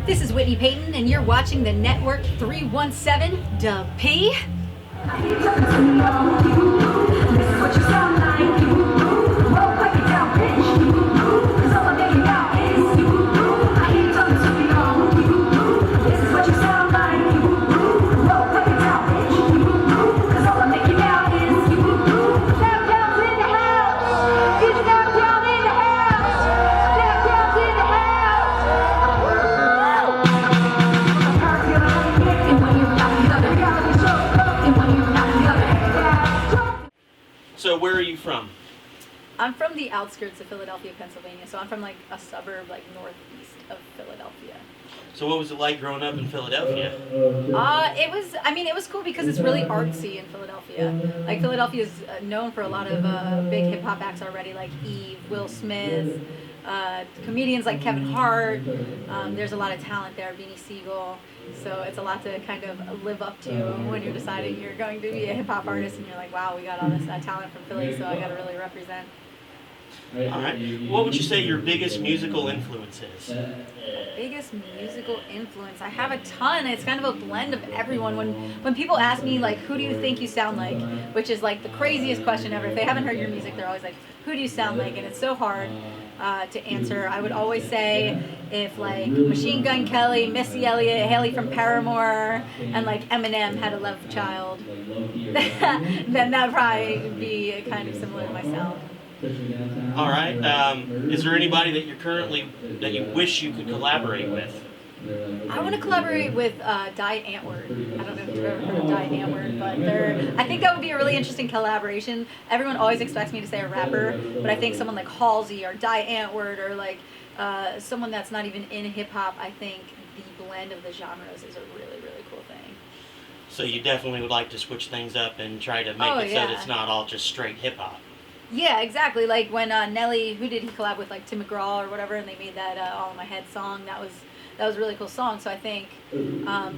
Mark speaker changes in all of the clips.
Speaker 1: This is Whitney Peyton, and you're watching the Network 317 Dub P.
Speaker 2: This is what you sound like. Well, pipe it down, bitch. 'Cause all I'm making out is I ain't talking to you. This is what you sound like. Well, pipe it down, bitch. 'Cause all I'm making out is snap downs in the house. Get snap down in the house. Snap downs in the house. And when you're not the other reality show, and when you're not the other.
Speaker 3: So where are you from?
Speaker 1: I'm from the outskirts of Philadelphia, Pennsylvania, so I'm from like a suburb like northeast of Philadelphia.
Speaker 3: So what was it like growing up in Philadelphia?
Speaker 1: It was cool because it's really artsy in Philadelphia. Like Philadelphia is known for a lot of big hip hop acts already, like Eve, Will Smith, comedians like Kevin Hart. There's a lot of talent there, Beanie Siegel. So it's a lot to kind of live up to when you're deciding you're going to be a hip hop artist, and you're like, wow, we got all this talent from Philly, so I got to really represent.
Speaker 3: All right. What would you say your biggest musical influence is?
Speaker 1: Biggest musical influence? I have a ton. It's kind of a blend of everyone. When people ask me like, who do you think you sound like, which is like the craziest question ever. If they haven't heard your music, they're always like, who do you sound like? And it's so hard to answer. I would always say if like Machine Gun Kelly, Missy Elliott, Haley from Paramore, and like Eminem had a love child, then that'd probably be kind of similar to my sound.
Speaker 3: All right. Is there anybody that you wish you could collaborate with?
Speaker 1: I want to collaborate with Die Antwoord. I don't know if you've ever heard of Die Antwoord, but I think that would be a really interesting collaboration. Everyone always expects me to say a rapper, but I think someone like Halsey or Die Antwoord or like someone that's not even in hip hop, I think the blend of the genres is a really, really cool thing.
Speaker 3: So you definitely would like to switch things up and try to make it so that it's not all just straight hip hop.
Speaker 1: Yeah, exactly. Like when Nelly, who did he collab with, like Tim McGraw or whatever, and they made that All in My Head song. That was a really cool song. So I think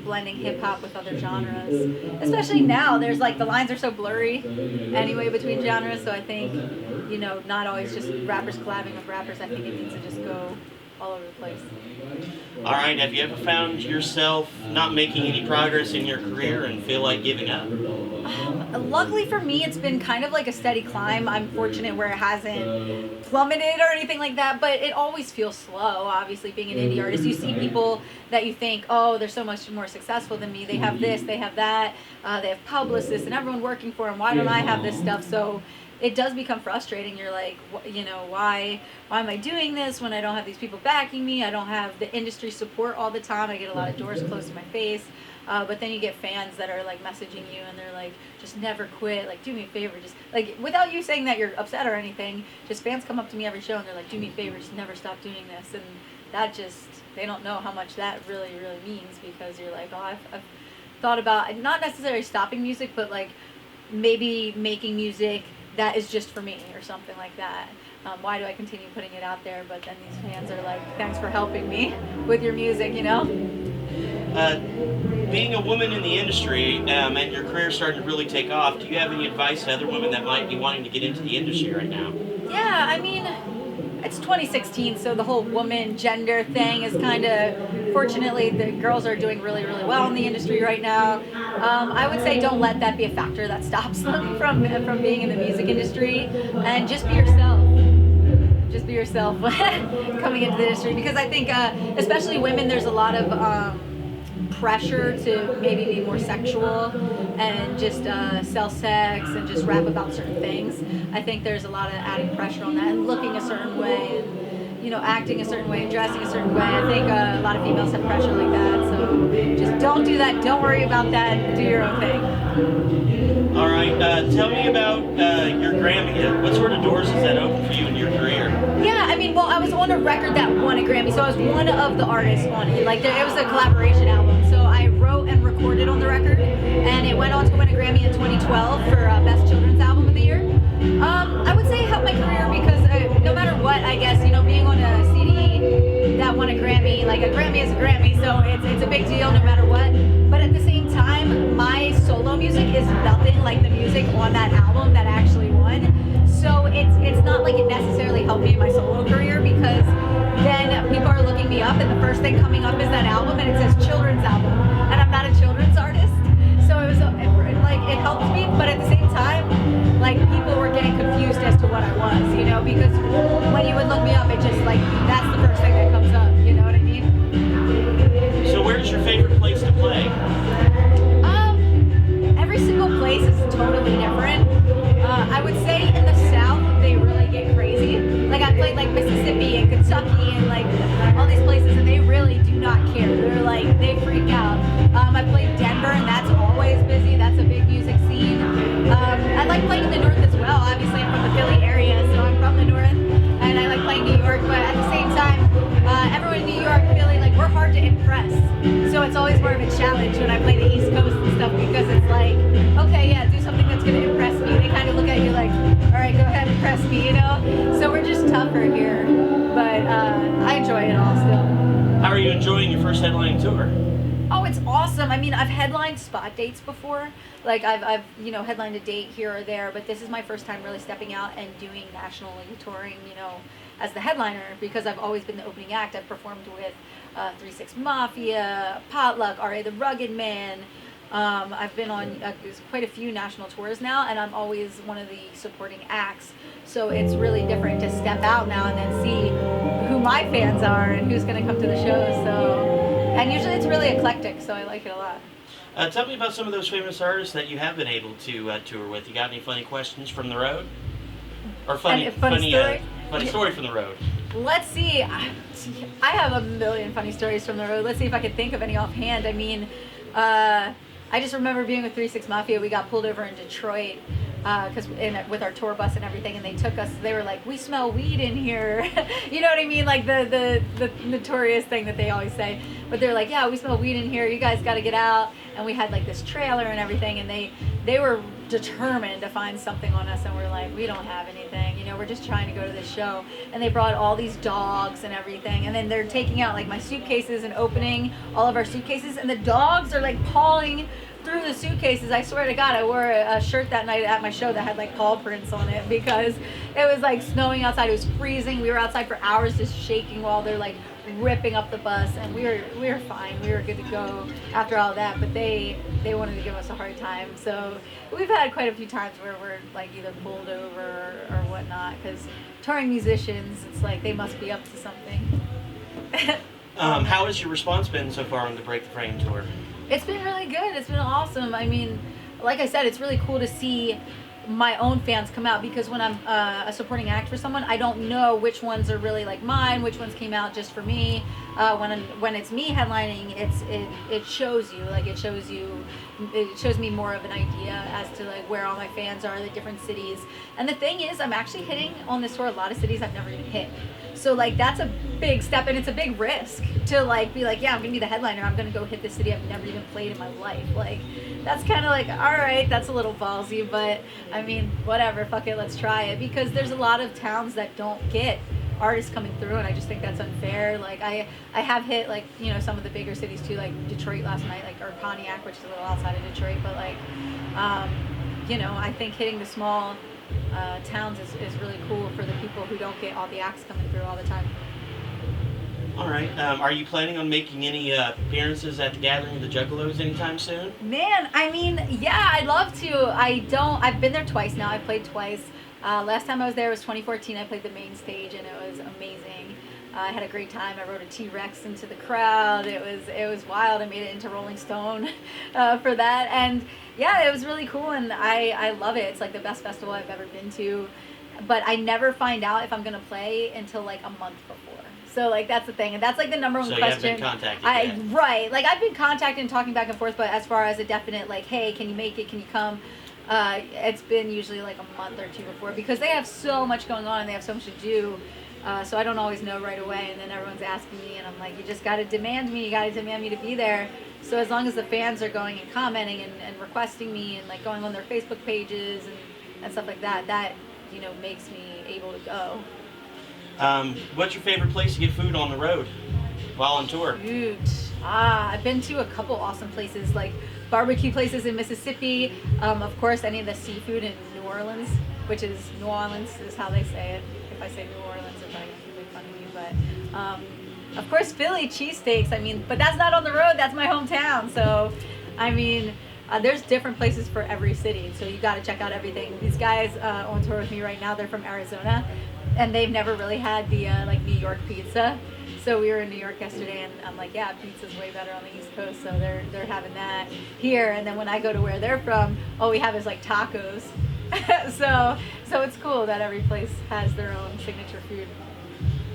Speaker 1: blending hip hop with other genres, especially now, there's like the lines are so blurry anyway between genres. So I think not always just rappers collabing with rappers. I think it needs to just go all over the place.
Speaker 3: All right. Have you ever found yourself not making any progress in your career and feel like giving up?
Speaker 1: Luckily for me, it's been kind of like a steady climb. I'm fortunate where it hasn't plummeted or anything like that, but it always feels slow. Obviously, being an indie artist, you see people that you think, oh, they're so much more successful than me. They have this, they have that, they have publicists and everyone working for them. Why don't I have this stuff? So it does become frustrating. You're like, why am I doing this when I don't have these people backing me? I don't have the industry support all the time. I get a lot of doors closed to my face. But then you get fans that are like messaging you and they're like, just never quit. Like, do me a favor. Just like, without you saying that you're upset or anything, just fans come up to me every show and they're like, do me a favor. Just never stop doing this. And that they don't know how much that really, really means, because you're like, oh, I've thought about not necessarily stopping music, but like maybe making music that is just for me or something like that. Why do I continue putting it out there? But then these fans are like, thanks for helping me with your music,
Speaker 3: Being a woman in the industry and your career starting to really take off, do you have any advice to other women that might be wanting to get into the industry right now?
Speaker 1: Yeah, I mean, it's 2016, so the whole woman gender thing is kind of, fortunately, the girls are doing really, really well in the industry right now. I would say don't let that be a factor that stops them from being in the music industry, and just be yourself. Just be yourself coming into the industry, because I think, especially women, there's a lot of pressure to maybe be more sexual and just sell sex and just rap about certain things. I think there's a lot of added pressure on that, and looking a certain way and acting a certain way and dressing a certain way. I think a lot of females have pressure like that, so just don't do that. Don't worry about that. Do your own thing.
Speaker 3: All right. Tell me about your Grammy. What sort of doors has that opened for you in your career?
Speaker 1: Yeah, I mean, well, I was on a record that won a Grammy, so I was one of the artists on it. Like, it was a collaboration album, so I wrote and recorded on the record, and it went on to win a Grammy in 2012 for Best Children's Album of the Year. I would say it helped my career because no matter what, I guess, being on a CD that won a Grammy, like a Grammy is a Grammy, so it's a big deal no matter what. But at the same time, my solo music is nothing like the music on that album that actually won. So it's not like it necessarily helped me in my solo career, because then people are looking me up, and the first thing coming up is that album, and it says children's album, and I'm not a children's artist, so it helped me, but at the same time, like people were getting confused as to what I was, you know, because when you would look me up, it just like that's the first thing that comes up, you know what I mean?
Speaker 3: So where's your favorite place to play?
Speaker 1: Every single place is totally different. I would say in the South, they really get crazy. Like I played like Mississippi and Kentucky and like all these places, and they really do not care. They're like, they freak out. I played Denver, and that's always busy. That's a big music scene. I like playing in the North as well. Obviously, I'm from the Philly area, so I'm from the North, and I like playing New York, but at the same time, everyone in New York, Philly, like we're hard to impress. So it's always more of a challenge when I play the East Coast and stuff, because it's like, okay, yeah, do something that's gonna impress me. They kind of look at you like, all right, go ahead, impress me, you know? So we're just tougher here, but I enjoy it all still.
Speaker 3: How are you enjoying your first headlining tour?
Speaker 1: Oh, it's awesome. I mean, I've headlined spot dates before. Like I've you know, headlined a date here or there, but this is my first time really stepping out and doing nationally touring, you know, as the headliner, because I've always been the opening act. I've performed with 3-6 Mafia, Potluck, R.A. the Rugged Man. I've been on quite a few national tours now, and I'm always one of the supporting acts. So it's really different to step out now and then see who my fans are and who's going to come to the show. So, and usually it's really eclectic, so I like it a lot.
Speaker 3: Tell me about some of those famous artists that you have been able to tour with. You got any funny questions from the road? Or funny story from the road?
Speaker 1: Let's see. I have a million funny stories from the road. Let's see if I can think of any offhand. I mean, I just remember being with 3-6 Mafia. We got pulled over in Detroit with our tour bus and everything, and they took us. They were like, "We smell weed in here," you know what I mean? Like the notorious thing that they always say. But they're like, "Yeah, we smell weed in here. You guys got to get out." And we had like this trailer and everything, and they were determined to find something on us, and we're like, "We don't have anything. You know, we're just trying to go to this show." And they brought all these dogs and everything, and then they're taking out like my suitcases and opening all of our suitcases, and the dogs are like pawing through the suitcases. I swear to God, I wore a shirt that night at my show that had like paw prints on it, because it was like snowing outside. It was freezing. We were outside for hours just shaking while they're like ripping up the bus, and we were fine. We were good to go after all that, but they wanted to give us a hard time. So we've had quite a few times where we're like either pulled over or whatnot, because touring musicians, it's like they must be up to something.
Speaker 3: How has your response been so far on the Break the Frame tour?
Speaker 1: It's been really good. It's been awesome. I mean, like I said, it's really cool to see my own fans come out, because when I'm a supporting act for someone, I don't know which ones are really like mine, which ones came out just for me. When it's me headlining, it shows you, like it shows me more of an idea as to like where all my fans are, the different cities. And the thing is, I'm actually hitting on this tour a lot of cities I've never even hit. So like that's a big step, and it's a big risk to like be like, yeah, I'm gonna be the headliner. I'm gonna go hit the city I've never even played in my life. Like that's kind of like, all right, that's a little ballsy, but I mean, whatever, fuck it, let's try it, because there's a lot of towns that don't get artists coming through, and I just think that's unfair. Like I have hit like, you know, some of the bigger cities too, like Detroit last night, like, or Pontiac, which is a little outside of Detroit, but like you know, I think hitting the small towns is really cool for the people who don't get all the acts coming through all the time.
Speaker 3: All right. Are you planning on making any appearances at the Gathering of the Juggalos anytime soon?
Speaker 1: Man, I mean, yeah, I'd love to. I've been there twice now. I played twice. Last time I was there was 2014. I played the main stage, and it was amazing. I had a great time. I rode a T-Rex into the crowd. It was wild. I made it into Rolling Stone for that, and yeah, it was really cool, and I love it. It's like the best festival I've ever been to, but I never find out if I'm gonna play until like a month before. So like that's the thing, and that's like the number one
Speaker 3: so
Speaker 1: question.
Speaker 3: You haven't been contacted yet.
Speaker 1: Right, like I've been contacted and talking back and forth, but as far as a definite like, hey, can you make it? Can you come? It's been usually like a month or two before, because they have so much going on and they have so much to do. So I don't always know right away, and then everyone's asking me, and I'm like, you just got to demand me. You got to demand me to be there. So as long as the fans are going and commenting and requesting me and like going on their Facebook pages and stuff like that, that, you know, makes me able to go.
Speaker 3: What's your favorite place to get food on the road while on tour?
Speaker 1: Food. I've been to a couple awesome places, like barbecue places in Mississippi. Of course, any of the seafood in New Orleans, which is New Orleans is how they say it. If I say New Orleans, they're probably going to make fun of me. Of course, Philly cheesesteaks. I mean, but that's not on the road. That's my hometown. So, I mean, there's different places for every city. So you got to check out everything. These guys on tour with me right now, they're from Arizona, and they've never really had the like New York pizza. So we were in New York yesterday, and I'm like, yeah, pizza's way better on the East Coast. So they're having that here. And then when I go to where they're from, all we have is like tacos. so it's cool that every place has their own signature food.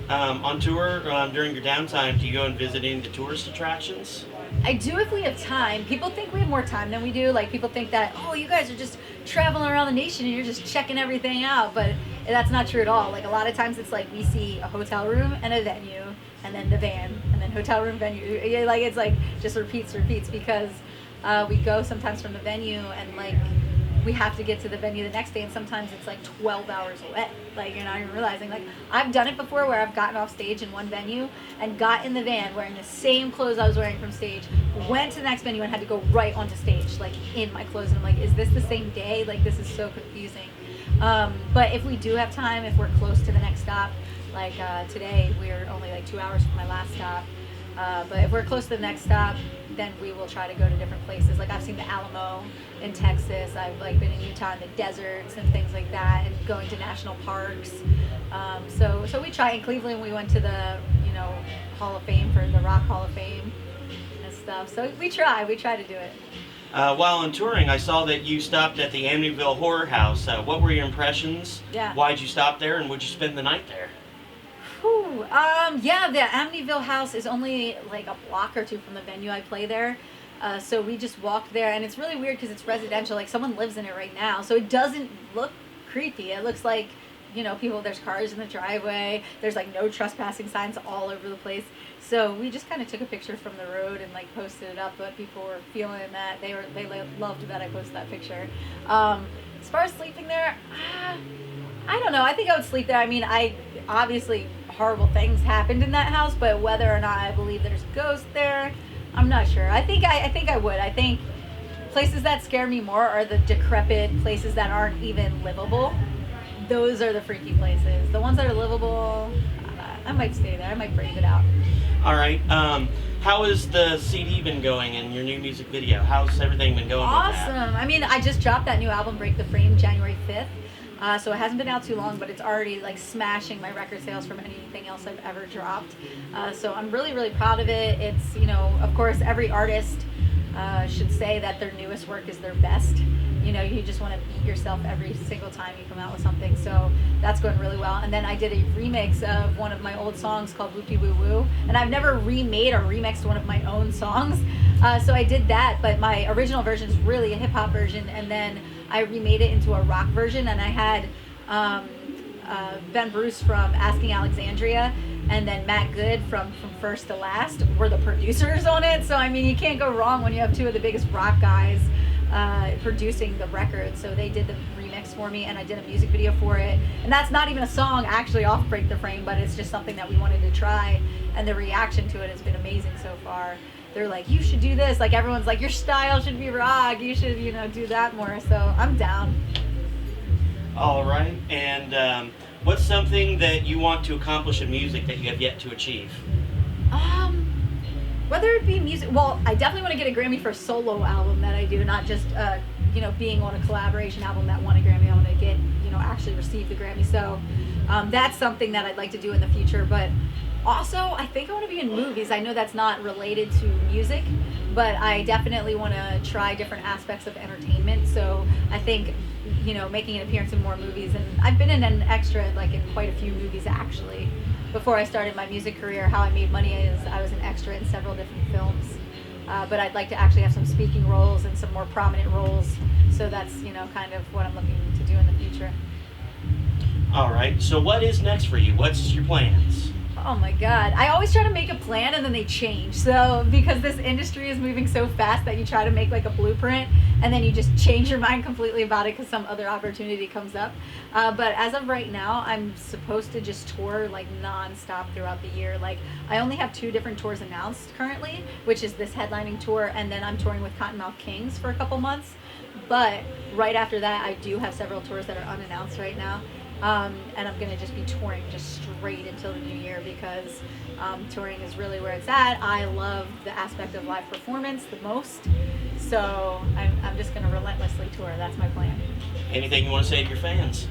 Speaker 3: On tour, during your downtime, do you go and visit any of the tourist attractions?
Speaker 1: I do if we have time. People think we have more time than we do. Like, people think that, oh, you guys are just traveling around the nation and you're just checking everything out. But that's not true at all. Like, a lot of times it's like we see a hotel room and a venue and then the van and then hotel room, venue. Like, it's like just repeats because we go sometimes from the venue and like we have to get to the venue the next day, and sometimes it's like 12 hours away. Like, you're not even realizing. Like, I've done it before where I've gotten off stage in one venue and got in the van wearing the same clothes I was wearing from stage, went to the next venue and had to go right onto stage, like in my clothes. And I'm like, is this the same day? Like, this is so confusing. But if we do have time, if we're close to the next stop, like today, we're only like 2 hours from my last stop. But if we're close to the next stop, then we will try to go to different places. Like, I've seen the Alamo in Texas. I've like been in Utah in the deserts and things like that, and going to national parks. So we try. In Cleveland, we went to the Hall of Fame for the Rock Hall of Fame and stuff. So we try to do it.
Speaker 3: While on touring, I saw that you stopped at the Amityville Horror House. What were your impressions?
Speaker 1: Yeah.
Speaker 3: Why'd you stop there, and would you spend the night there?
Speaker 1: Whew. Yeah, the Amityville house is only like a block or two from the venue I play there. So we just walked there, and it's really weird because it's residential. Like, someone lives in it right now, so it doesn't look creepy. It looks like, people, there's cars in the driveway. There's like no trespassing signs all over the place. So we just kind of took a picture from the road and like posted it up, but people were feeling that they loved that I posted that picture. As far as sleeping there, I don't know. I think I would sleep there. I mean, obviously horrible things happened in that house, but whether or not I believe there's ghosts there, I'm not sure. I think I would. I think places that scare me more are the decrepit places that aren't even livable. Those are the freaky places. The ones that are livable, I might stay there. I might brave it out.
Speaker 3: All right. How has the CD been going and your new music video? How's everything been going?
Speaker 1: Awesome.
Speaker 3: With that?
Speaker 1: I mean, I just dropped that new album, Break the Frame, January 5th. So it hasn't been out too long, but it's already like smashing my record sales from anything else I've ever dropped. So I'm really, really proud of it. It's, of course, every artist should say that their newest work is their best. You just want to beat yourself every single time you come out with something. So that's going really well. And then I did a remix of one of my old songs called Whoopie Woo Woo. And I've never remade or remixed one of my own songs. So I did that, but my original version is really a hip hop version. And then I remade it into a rock version. And I had Ben Bruce from Asking Alexandria and then Matt Good from First to Last were the producers on it. So, I mean, you can't go wrong when you have two of the biggest rock guys producing the record. So they did the remix for me, and I did a music video for it. And that's not even a song actually off Break the Frame, but it's just something that we wanted to try. And the reaction to it has been amazing so far. They're like, you should do this. Like, everyone's like, your style should be rock. You should, do that more. So I'm down.
Speaker 3: All right. And what's something that you want to accomplish in music that you have yet to achieve?
Speaker 1: Whether it be music, well, I definitely want to get a Grammy for a solo album that I do, not just, being on a collaboration album that won a Grammy. I want to get, actually receive the Grammy. So that's something that I'd like to do in the future. But also, I think I want to be in movies. I know that's not related to music, but I definitely want to try different aspects of entertainment. So I think, making an appearance in more movies. And I've been in an extra, like, in quite a few movies, actually. Before I started my music career, how I made money is I was an extra in several different films. But I'd like to actually have some speaking roles and some more prominent roles. So that's, kind of what I'm looking to do in the future.
Speaker 3: All right. So what is next for you? What's your plans?
Speaker 1: Oh my God. I always try to make a plan and then they change. So because this industry is moving so fast that you try to make like a blueprint and then you just change your mind completely about it because some other opportunity comes up. But as of right now, I'm supposed to just tour like nonstop throughout the year. Like, I only have 2 different tours announced currently, which is this headlining tour, and then I'm touring with Cottonmouth Kings for a couple months. But right after that, I do have several tours that are unannounced right now. And I'm gonna just be touring just straight until the new year because touring is really where it's at. I love the aspect of live performance the most, so I'm just gonna relentlessly tour. That's my plan.
Speaker 3: Anything you want to say to your fans?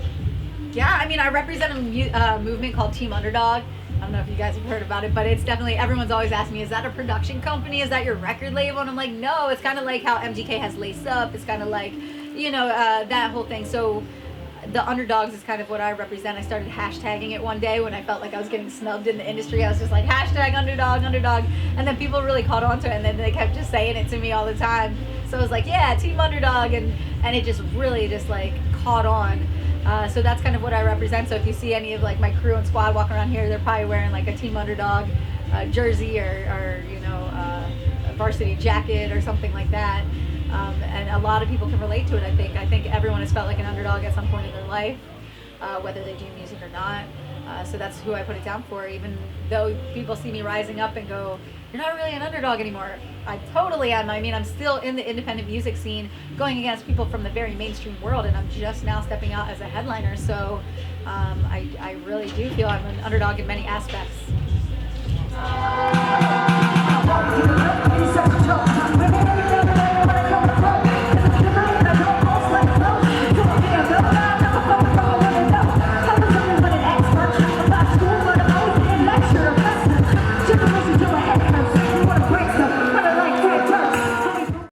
Speaker 1: Yeah, I mean, I represent a movement called Team Underdog. I don't know if you guys have heard about it, but it's definitely, everyone's always asked me, is that a production company? Is that your record label? And I'm like, no, it's kind of like how MGK has Lace Up. It's kind of like, that whole thing. So the Underdogs is kind of what I represent. I started hashtagging it one day when I felt like I was getting snubbed in the industry. I was just like, hashtag Underdog, Underdog. And then people really caught on to it, and then they kept just saying it to me all the time. So I was like, yeah, Team Underdog, and it just really just like caught on. So that's kind of what I represent. So if you see any of like my crew and squad walking around here, they're probably wearing like a Team Underdog jersey or a varsity jacket or something like that. And a lot of people can relate to it. I think everyone has felt like an underdog at some point in their life, whether they do music or not. So that's who I put it down for. Even though people see me rising up and go, "You're not really an underdog anymore." I totally am. I mean, I'm still in the independent music scene, going against people from the very mainstream world, and I'm just now stepping out as a headliner. So I really do feel I'm an underdog in many aspects.